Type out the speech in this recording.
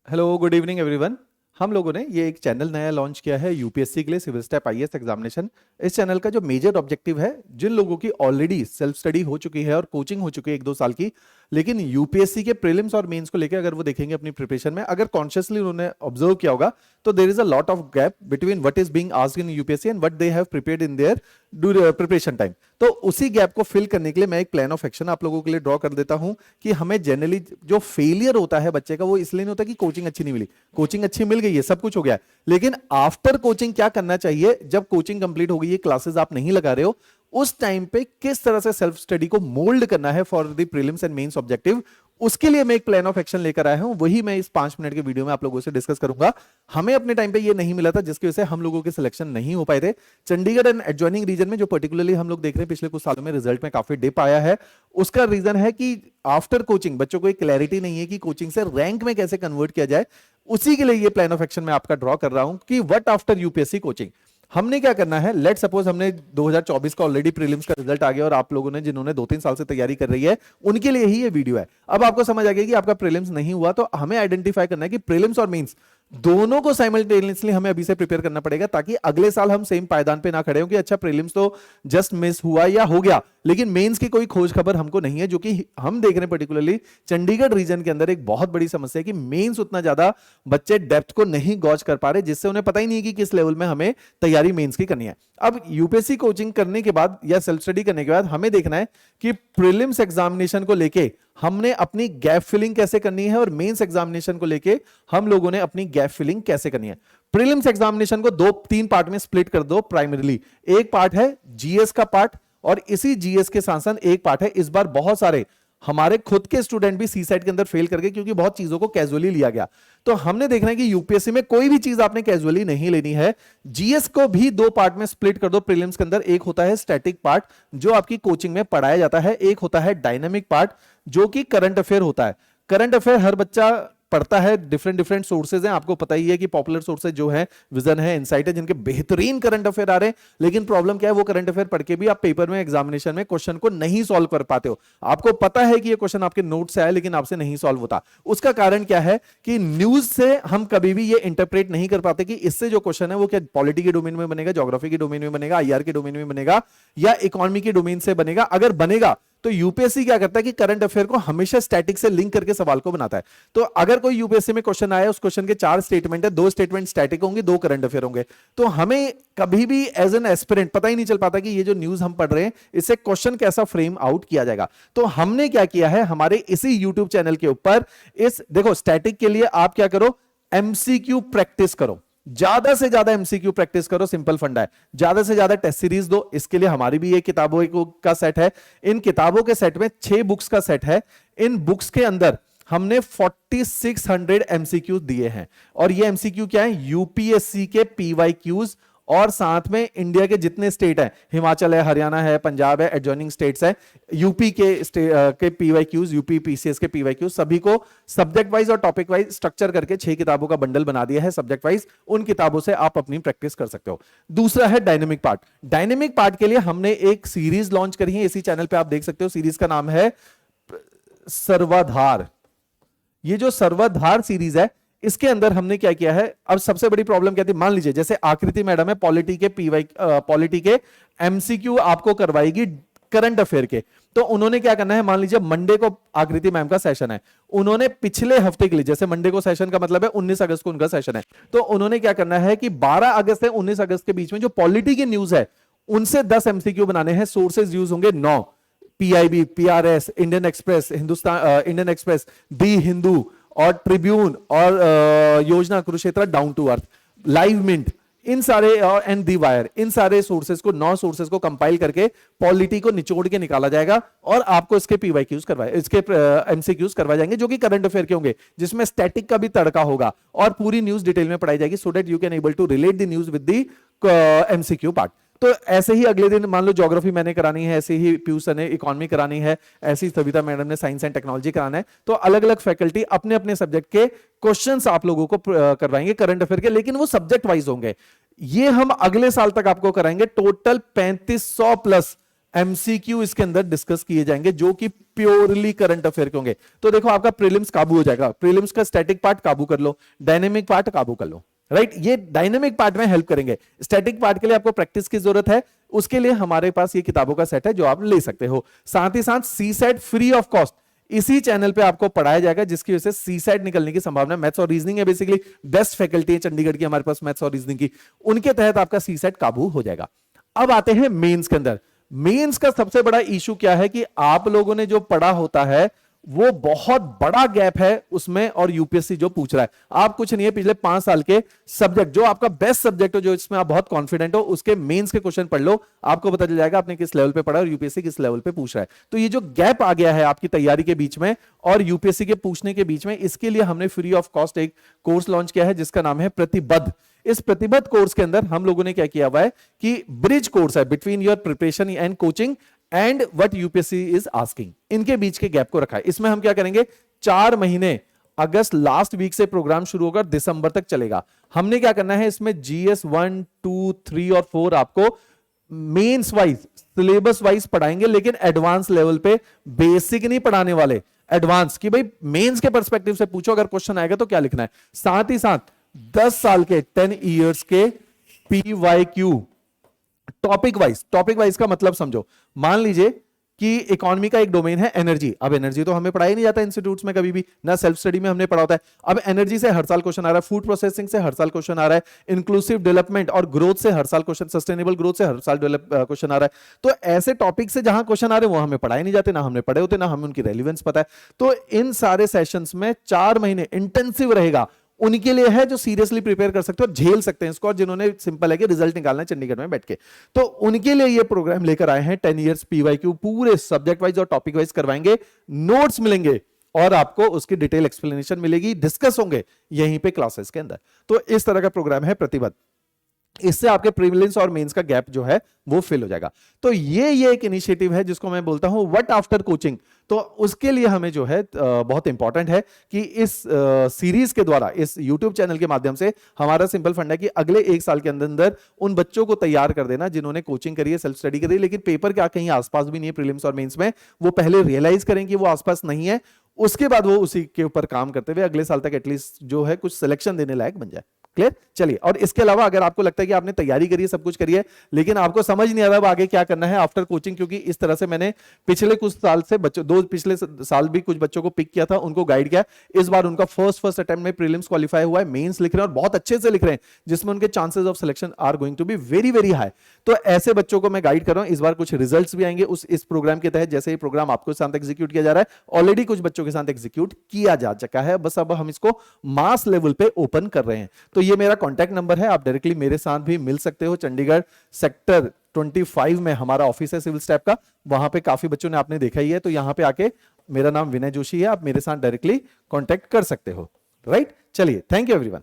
Hello good evening everyone. हम लोगों ने ये एक चैनल नया लॉन्च किया है यूपीएससी के लिए, सिविल स्टेप आईएएस एग्जामिनेशन। इस चैनल का जो मेजर ऑब्जेक्टिव है, जिन लोगों की ऑलरेडी सेल्फ स्टडी हो चुकी है और कोचिंग हो चुकी है 1-2 साल की, लेकिन यूपीएससी के प्रीलिम्स और मेंस को लेकर अगर वो देखेंगे अपनी प्रिपरेशन में, अगर कॉन्शियसली उन्होंने ऑब्जर्व किया होगा, तो there is a lot of gap between what is being asked in UPSC and what they have prepared in their preparation time. तो उसी गैप को फिल करने के लिए मैं एक प्लान ऑफ एक्शन आप लोगों के लिए ड्रॉ कर देता हूं कि हमें जनरली जो फेलियर होता है बच्चे का, वो इसलिए नहीं होता कि कोचिंग अच्छी नहीं मिली। कोचिंग अच्छी मिल गई है, सब कुछ हो गया है, लेकिन आफ्टर कोचिंग क्या करना चाहिए, जब कोचिंग कंप्लीट हो गई है, क्लासेस आप नहीं लगा रहे हो, उस टाइम पे किस तरह से सेल्फ स्टडी को मोल्ड करना है for the prelims and mains objective, उसके लिए मैं एक प्लान ऑफ एक्शन लेकर आया हूं। वही मैं इस 5 मिनट के वीडियो में आप लोगों से डिस्कस करूंगा। हमें अपने टाइम पे ये नहीं मिला था, जिसकी वजह से हम लोगों के सिलेक्शन नहीं हो पाए थे। चंडीगढ़ एंड एडजॉइनिंग रीजन में जो पर्टिकुलरली हम लोग देख रहे हैं पिछले कुछ सालों में रिजल्ट में काफी डिप आया है, उसका रीजन है कि आफ्टर कोचिंग बच्चों को एक क्लैरिटी नहीं है कि कोचिंग से रैंक में कैसे कन्वर्ट किया जाए। उसी के लिए ये प्लान ऑफ एक्शन मैं आपका ड्रॉ कर रहा हूं कि व्हाट आफ्टर यूपीएससी कोचिंग हमने क्या करना है। लेट सपोज हमने 2024 का ऑलरेडी प्रीलिम्स का रिजल्ट आ गया और आप लोगों ने जिन्होंने 2-3 साल से तैयारी कर रही है, उनके लिए ही ये वीडियो है। अब आपको समझ आ गया कि आपका प्रीलिम्स नहीं हुआ, तो हमें आइडेंटिफाई करना है कि प्रीलिम्स और मेंस दोनों को साइमल्टेनियसली हमें अभी से प्रिपेयर करना पड़ेगा, ताकि अगले साल हम सेम पायदान पे ना खड़े हो कि अच्छा प्रीलिम्स तो जस्ट मिस हुआ या हो गया, लेकिन मेंस की कोई खोज खबर हमको नहीं है। जो कि हम देख रहे हैं पर्टिकुलरली चंडीगढ़ रीजन के अंदर एक बहुत बड़ी समस्या है कि मेंस उतना ज्यादा बच्चे डेप्थ को नहीं गॉज कर पा रहे, जिससे उन्हें पता ही नहीं कि किस लेवल में हमें तैयारी मेंस की करनी है। अब यूपीएससी कोचिंग करने के बाद या सेल्फ स्टडी करने के बाद हमें देखना है कि प्रीलिम्स एग्जामिनेशन को लेके हमने अपनी गैप फिलिंग कैसे करनी है और मेंस एग्जामिनेशन को लेके हम लोगों ने अपनी गैप फिलिंग कैसे करनी है। प्रीलिम्स एग्जामिनेशन को 2-3 पार्ट में स्प्लिट कर दो प्राइमरीली। एक पार्ट है जीएस का पार्ट, और इसी जीएस के साथ साथ एक पार्ट है, इस बार बहुत सारे हमारे खुद के स्टूडेंट भी सी सेट के अंदर फेल करके, क्योंकि बहुत चीजों को कैजुअली लिया गया। तो हमने देखना है कि यूपीएससी में कोई भी चीज आपने कैजुअली नहीं लेनी है। जीएस को भी 2 पार्ट में स्प्लिट कर दो प्रीलिम्स के अंदर। एक होता है स्टैटिक पार्ट जो आपकी कोचिंग में पढ़ाया जाता है, एक होता है डायनेमिक पार्ट जो कि करंट अफेयर होता है। करंट अफेयर हर बच्चा पढ़ता है, डिफरेंट सोर्सेज हैं, आपको पता ही है कि पॉपुलर सोर्सेज जो है विजन है, इनसाइट है, जिनके बेहतरीन करंट अफेयर आ रहे हैं। लेकिन प्रॉब्लम क्या है, वो करंट अफेयर पढ़ के भी आप पेपर में एग्जामिनेशन में क्वेश्चन को नहीं सॉल्व कर पाते हो। आपको पता है कि ये क्वेश्चन आपके नोट से आया, लेकिन आपसे नहीं सॉल्व होता। उसका कारण क्या है कि न्यूज से हम कभी भी ये इंटरप्रेट नहीं कर पाते कि इससे जो क्वेश्चन है वो क्या पॉलिटी के डोमेन में बनेगा, ज्योग्राफी के डोमेन में बनेगा, आईआर के डोमेन में बनेगा, या इकोनॉमी के डोमेन से बनेगा। अगर बनेगा तो यूपीएससी क्या करता है कि करंट अफेयर को हमेशा स्टैटिक से लिंक करके सवाल को बनाता है। तो अगर कोई यूपीएससी में क्वेश्चन आया, उस क्वेश्चन के 4 स्टेटमेंट है, 2 स्टेटमेंट स्टैटिक होंगे, 2 करंट अफेयर होंगे, तो हमें कभी भी एज एन एस्पिरेंट पता ही नहीं चल पाता कि ये जो न्यूज हम पढ़ रहे हैं इससे क्वेश्चन कैसा फ्रेम आउट किया जाएगा। तो हमने क्या किया है, हमारे इसी यूट्यूब चैनल के ऊपर इस देखो स्टैटिक के लिए आप क्या करो, एमसीक्यू प्रैक्टिस करो, ज्यादा से ज्यादा एमसीक्यू प्रैक्टिस करो। सिंपल फंडा है, ज्यादा से ज्यादा टेस्ट सीरीज दो। इसके लिए हमारी भी ये किताबों का सेट है। इन किताबों के सेट में 6 बुक्स का सेट है। इन बुक्स के अंदर हमने 4600 एमसीक्यू दिए हैं, और ये एमसीक्यू क्या है, यूपीएससी के पीवाईक्यूज, और साथ में इंडिया के जितने स्टेट हैं, हिमाचल है, हरियाणा है, पंजाब है, एडजॉइनिंग स्टेट्स है, यूपी के पीवाईक्यूज, यूपी पीसीएस के पीवाईक्यूज, सभी को सब्जेक्ट वाइज और टॉपिक वाइज स्ट्रक्चर करके 6 किताबों का बंडल बना दिया है सब्जेक्ट वाइज। उन किताबों से आप अपनी प्रैक्टिस कर सकते हो। दूसरा है डायनेमिक पार्ट। डायनेमिक पार्ट के लिए हमने एक सीरीज लॉन्च करी है, इसी चैनल पे आप देख सकते हो। सीरीज का नाम है सर्वाधार। ये जो सर्वाधार सीरीज है, इसके अंदर हमने क्या किया है, अब सबसे बड़ी प्रॉब्लम क्या थी, मान लीजिए जैसे आकृति मैडम है, पॉलिटी के एमसीक्यू आपको करवाएगी करंट अफेयर के। तो उन्होंने क्या करना है, मान लीजिए मंडे को आकृति मैम का सेशन है, उन्होंने पिछले हफ्ते के लिए, जैसे मंडे को सेशन का मतलब है 19 अगस्त को उनका सेशन है, तो उन्होंने क्या करना है कि 12 अगस्त से 19 अगस्त के बीच में जो पॉलिटी की न्यूज है उनसे 10 एमसीक्यू बनाने हैं। सोर्सेज यूज होंगे 9, PIB, PRS, Indian Express, Indian Express, the Hindu और ट्रिब्यून और Yojana Kurukshetra, Down to Earth, Live Mint, इन सारे एंड दी वायर, इन सारे सोर्सेज को 9 सोर्सेज को कंपाइल करके पॉलिटी को निचोड़ के निकाला जाएगा, और आपको इसके पीवाईक्यूज करवाए, इसके एमसीक्यूज करवाए जाएंगे जो कि करंट अफेयर के होंगे, जिसमें स्टैटिक का भी तड़का होगा, और पूरी न्यूज डिटेल में पढ़ाई जाएगी, so that you can able to relate the news with the MCQ part. तो ऐसे ही अगले दिन मान लो ज्योग्राफी मैंने करानी है, ऐसे ही पीयूष सर ने इकोनॉमी करानी है, ऐसे ही सविता मैडम ने साइंस एंड टेक्नोलॉजी कराना है। तो अलग अलग फैकल्टी अपने अपने सब्जेक्ट के क्वेश्चंस आप लोगों को करवाएंगे करंट अफेयर के, लेकिन वो सब्जेक्ट वाइज होंगे। ये हम अगले साल तक आपको कराएंगे। टोटल 3500 प्लस एमसीक्यू इसके अंदर डिस्कस किए जाएंगे जो कि प्योरली करंट अफेयर के होंगे। तो देखो आपका प्रीलिम्स काबू हो जाएगा, प्रीलिम्स का स्टैटिक पार्ट काबू कर लो, डायनेमिक पार्ट काबू कर लो, राइट। ये डायनेमिक पार्ट में हेल्प करेंगे, स्टैटिक पार्ट के लिए आपको प्रैक्टिस की जरूरत है, उसके लिए हमारे पास ये किताबों का सेट है जो आप ले सकते हो। साथ ही साथ सी सेट फ्री ऑफ कॉस्ट इसी चैनल पे आपको पढ़ाया जाएगा, जिसकी वजह से सी सेट निकलने की संभावना, मैथ्स और रीजनिंग है बेसिकली बेस्ट फैकल्टी है चंडीगढ़ की हमारे पास मैथ्स और रीजनिंग की, उनके तहत आपका सी सेट काबू हो जाएगा। अब आते हैं मेंस के अंदर। मेंस का सबसे बड़ा इशू क्या है कि आप लोगों ने जो पढ़ा होता है वो बहुत बड़ा गैप है उसमें, और यूपीएससी जो पूछ रहा है आप कुछ नहीं है, पिछले 5 साल के सब्जेक्ट जो आपका बेस्ट सब्जेक्ट हो, जो इसमें आप बहुत कॉन्फिडेंट हो, उसके मेंस के क्वेश्चन पढ़ लो, आपको पता चल जाएगा आपने किस लेवल पे पढ़ा और यूपीएससी किस लेवल पे पूछ रहा है। तो ये जो गैप आ गया है आपकी तैयारी के बीच में और यूपीएससी के पूछने के बीच में, इसके लिए हमने फ्री ऑफ कॉस्ट एक कोर्स लॉन्च किया है जिसका नाम है प्रतिबद्ध। इस प्रतिबद्ध कोर्स के अंदर हम लोगों ने क्या किया हुआ है कि ब्रिज कोर्स है between your preparation and coaching and what UPSC is asking, इनके बीच के गैप को रखा है। इसमें हम क्या करेंगे, 4 महीने, अगस्त लास्ट वीक से प्रोग्राम शुरू होकर दिसंबर तक चलेगा। हमने क्या करना है इसमें जीएस 1, 2, 3 और 4 आपको मेंस वाइज सिलेबस वाइज पढ़ाएंगे, लेकिन एडवांस लेवल पे, बेसिक नहीं पढ़ाने वाले, एडवांस की भाई मेंस के पर्सपेक्टिव से पूछो अगर क्वेश्चन आएगा तो क्या लिखना है। साथ ही साथ 10 साल के 10 इयर्स के पीवाईक्यू टॉपिक वाइज का मतलब समझो। मान लीजिए कि इकोनॉमी का एक डोमेन है एनर्जी, अब एनर्जी तो हमें पढ़ाई नहीं जाता इंस्टीट्यूट्स में कभी भी, ना सेल्फ स्टडी में हमने पढ़ा होता है। अब एनर्जी से हर साल क्वेश्चन आ रहा है, फूड प्रोसेसिंग से हर साल क्वेश्चन आ रहा है, इंक्लूसिव डेवलपमेंट और ग्रोथ से हर साल क्वेश्चन, सस्टेनेबल ग्रोथ से हर साल क्वेश्चन आ रहा है। तो ऐसे टॉपिक से जहां क्वेश्चन आ रहे हैं वो हमें पढ़ाई नहीं जाते, ना हमने पढ़े होते, ना हमें उनकी रेलिवेंस पता है। तो इन सारे सेशंस में 4 महीने इंटेंसिव रहेगा, उनके लिए है जो सीरियसली प्रिपेयर कर सकते हो, झेल सकते हैं इसको, और जिन्होंने सिंपल है कि रिजल्ट निकालना है चंडीगढ़ में बैठ के, तो उनके लिए ये प्रोग्राम लेकर आए हैं। 10 इयर्स पीवाईक्यू पूरे सब्जेक्ट वाइज और टॉपिक वाइज करवाएंगे, नोट्स मिलेंगे और आपको उसकी डिटेल एक्सप्लेनेशन मिलेगी, डिस्कस होंगे यहीं पे क्लासेस के अंदर। तो इस तरह का प्रोग्राम है प्रतिबद्ध, इससे आपके प्रीलिम्स और मेंस का गैप जो है वो फिल हो जाएगा। तो ये एक इनिशिएटिव है जिसको मैं बोलता हूं व्हाट आफ्टर कोचिंग। तो उसके लिए हमें जो है बहुत इंपॉर्टेंट है कि इस सीरीज के द्वारा, इस यूट्यूब चैनल के माध्यम से हमारा सिंपल फंड है कि अगले 1 साल के अंदर अंदर उन बच्चों को तैयार कर देना जिन्होंने कोचिंग करी है, सेल्फ स्टडी करी है, लेकिन पेपर क्या कहीं आसपास भी नहीं है प्रीलिम्स और मेंस में, वो पहले रियलाइज करें कि वो आसपास नहीं है, उसके बाद वो उसी के ऊपर काम करते हुए अगले साल तक एटलीस्ट जो है कुछ सिलेक्शन देने लायक बन जाए। क्लियर? चलिए, और इसके अलावा अगर आपको लगता है कि आपने तैयारी करी है, सब कुछ करी है, लेकिन आपको समझ नहीं आ रहा आगे क्या करना है आफ्टर कोचिंग, क्योंकि इस तरह से मैंने पिछले कुछ साल से बच्चों, 2 पिछले साल भी कुछ बच्चों को पिक किया था, उनको गाइड किया, इस बार उनका फर्स्ट अटेम्प्ट में प्रीलिम्स क्वालिफाई हुआ है, मेंस लिख रहे हैं और बहुत अच्छे से लिख रहे हैं, जिसमें उनके chances of selection are going to be very very high. तो ऐसे बच्चों को मैं गाइड कर रहा हूं, इस बार कुछ रिजल्ट्स भी आएंगे इस प्रोग्राम के तहत। जैसे ये प्रोग्राम आपके साथ एग्जीक्यूट किया जा रहा है, ऑलरेडी कुछ बच्चों के साथ एग्जीक्यूट किया जा चुका है, बस अब हम इसको मास लेवल पे ओपन कर रहे हैं। तो ये मेरा कॉन्टैक्ट नंबर है, आप डायरेक्टली मेरे साथ भी मिल सकते हो। चंडीगढ़ सेक्टर 25 में हमारा ऑफिस है सिविल स्टैप का, वहां पे काफी बच्चों ने आपने देखा ही है, तो यहां पे आके, मेरा नाम विनय जोशी है, आप मेरे साथ डायरेक्टली कांटेक्ट कर सकते हो, राइट। चलिए, थैंक यू एवरीवन।